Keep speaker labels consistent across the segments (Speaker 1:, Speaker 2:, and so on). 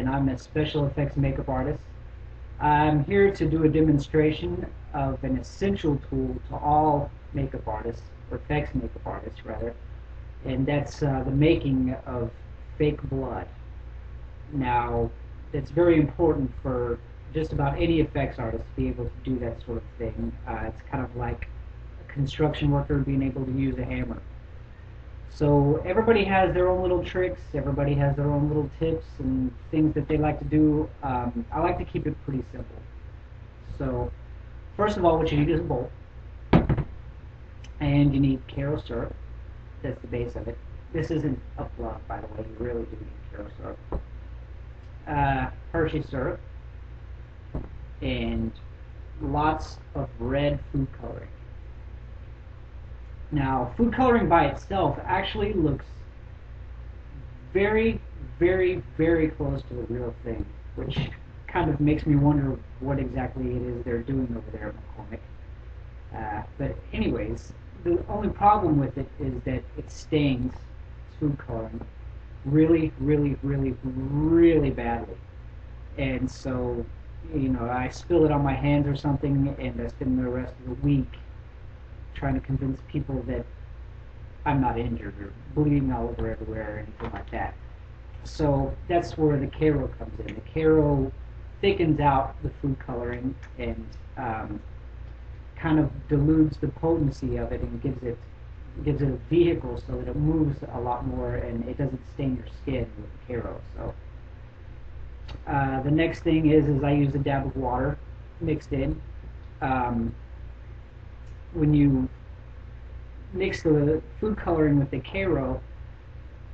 Speaker 1: and I'm a special effects makeup artist. I'm here to do a demonstration of an essential tool to all makeup artists, or effects makeup artists rather, and that's the making of fake blood. Now, it's very important for just about any effects artist to be able to do that sort of thing. It's kind of like a construction worker being able to use a hammer. So everybody has their own little tricks, everybody has their own little tips and things that they like to do. I like to keep it pretty simple. So first of all, what you need is a bowl, and you need Caro syrup. That's the base of it. This isn't a plug, by the way, you really do need Caro syrup. Hershey syrup, and lots of red food coloring. Now, food coloring by itself actually looks very, very, very close to the real thing, which kind of makes me wonder what exactly it is they're doing over there in McCormick. But anyways, the only problem with it is that it stains food coloring really, really, really, really badly. And so, you know, I spill it on my hands or something, and I spend the rest of the week trying to convince people that I'm not injured or bleeding all over everywhere or anything like that. So that's where the Caro comes in. The Caro thickens out the food coloring and kind of dilutes the potency of it and gives it a vehicle so that it moves a lot more and it doesn't stain your skin with the Caro. So the next thing is I use a dab of water mixed in. When you mix the food coloring with the Caro,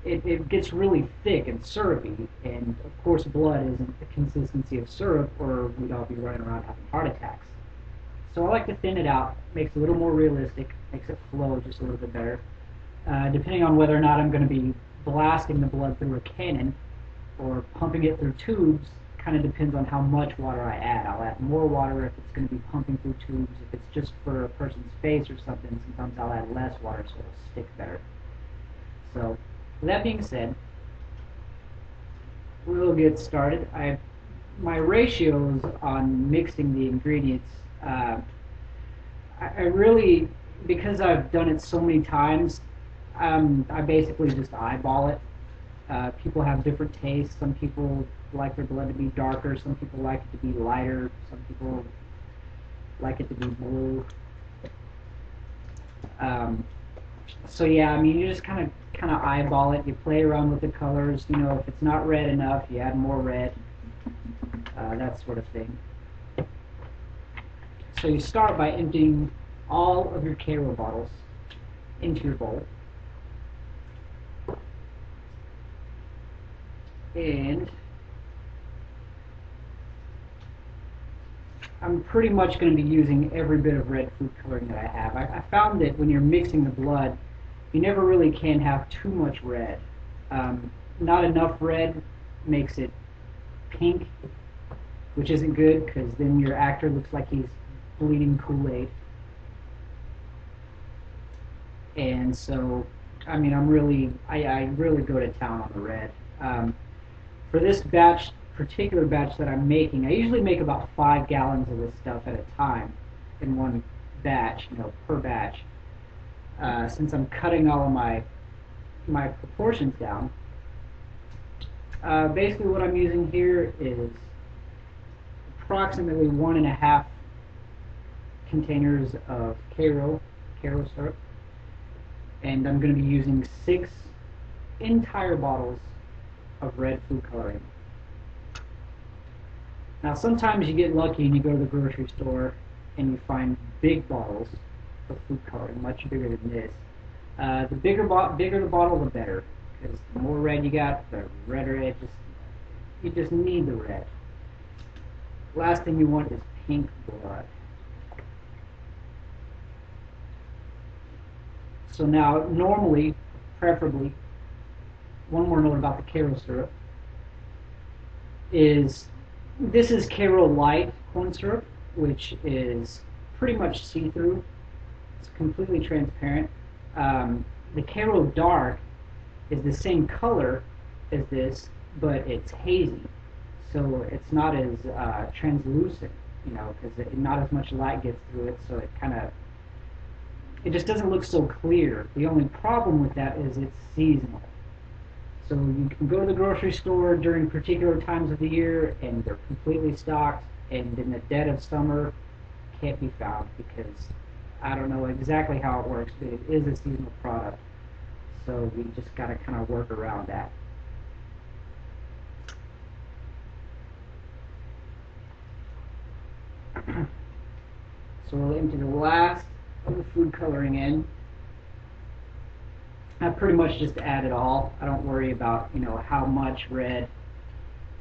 Speaker 1: it gets really thick and syrupy, and of course blood isn't the consistency of syrup or we'd all be running around having heart attacks. So I like to thin it out, makes it a little more realistic, makes it flow just a little bit better. Depending on whether or not I'm going to be blasting the blood through a cannon or pumping it through tubes, kind of depends on how much water I add. I'll add more water if it's going to be pumping through tubes. If it's just for a person's face or something, sometimes I'll add less water so it'll stick better. So, with that being said, we'll get started. My ratios on mixing the ingredients, I really, because I've done it so many times, I basically just eyeball it. People have different tastes. Some people like their blood to be darker, some people like it to be lighter, some people like it to be blue. So yeah, I mean, you just kind of eyeball it. You play around with the colors. You know, if it's not red enough, you add more red. That sort of thing. So you start by emptying all of your Caro bottles into your bowl. And I'm pretty much going to be using every bit of red food coloring that I have. I found that when you're mixing the blood, you never really can have too much red. Not enough red makes it pink, which isn't good because then your actor looks like he's bleeding Kool-Aid. And so, I mean, I really go to town on the red. For this particular batch that I'm making, I usually make about 5 gallons of this stuff at a time in one batch, you know, per batch. Since I'm cutting all of my proportions down, basically what I'm using here is approximately 1.5 containers of Caro syrup, and I'm going to be using 6 entire bottles of red food coloring. Now sometimes you get lucky and you go to the grocery store and you find big bottles of food coloring, much bigger than this. The bigger the bottle, the better, because the more red you got, the redder it you just need the red. Last thing you want is pink blood. So now, normally, preferably, one more note about the Caro syrup is this is Caro Light corn syrup, which is pretty much see-through. It's completely transparent. The Caro Dark is the same color as this, but it's hazy. so it's not as translucent, you know, because not as much light gets through it, so it just doesn't look so clear. The only problem with that is it's seasonal. So you can go to the grocery store during particular times of the year and they're completely stocked, and in the dead of summer can't be found because I don't know exactly how it works, but it is a seasonal product. So we just got to kind of work around that. So we'll empty the last of the food coloring in. I pretty much just add it all. I don't worry about, you know, how much red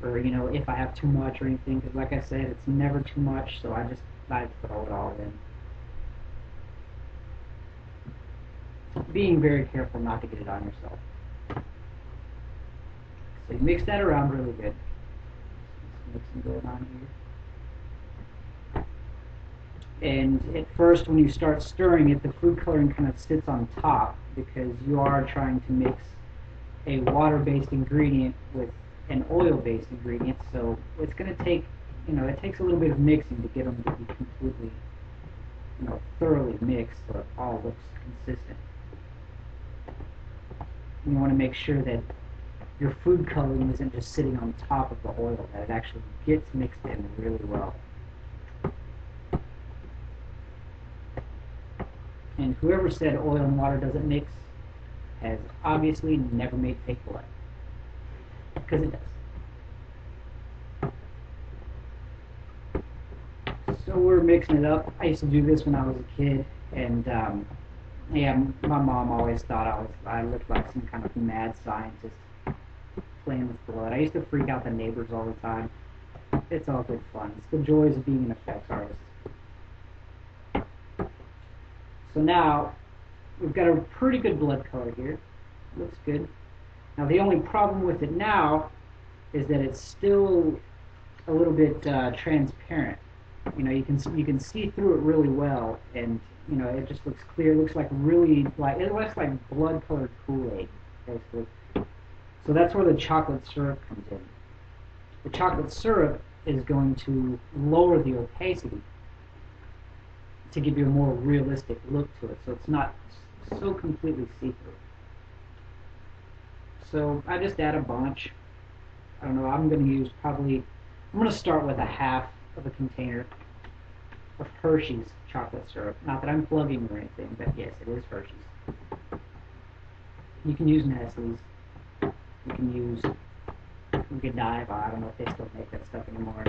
Speaker 1: or, you know, if I have too much or anything, because like I said, it's never too much, so I throw it all in. Being very careful not to get it on yourself. So you mix that around really good. Some mixing going on here. And at first, when you start stirring it, the food coloring kind of sits on top because you are trying to mix a water-based ingredient with an oil-based ingredient. So it's going to take, you know, it takes a little bit of mixing to get them to be completely, you know, thoroughly mixed so it all looks consistent. You want to make sure that your food coloring isn't just sitting on top of the oil, that it actually gets mixed in really well. And whoever said oil and water doesn't mix has obviously never made fake blood, because it does. So we're mixing it up. I used to do this when I was a kid, and yeah, my mom always thought I looked like some kind of mad scientist playing with blood. I used to freak out the neighbors all the time. It's all good fun. It's the joys of being an effects artist. So now we've got a pretty good blood color here. Looks good. Now the only problem with it now is that it's still a little bit transparent. You know, you can see through it really well, and you know it just looks clear. It looks like really it looks like blood colored Kool-Aid, basically. So that's where the chocolate syrup comes in. The chocolate syrup is going to lower the opacity to give you a more realistic look to it, so it's not so completely see-through. So I just add a bunch. I don't know, I'm going to start with a half of a container of Hershey's chocolate syrup. Not that I'm plugging or anything, but yes, it is Hershey's. You can use Nestle's. You can use Godiva. I don't know if they still make that stuff anymore.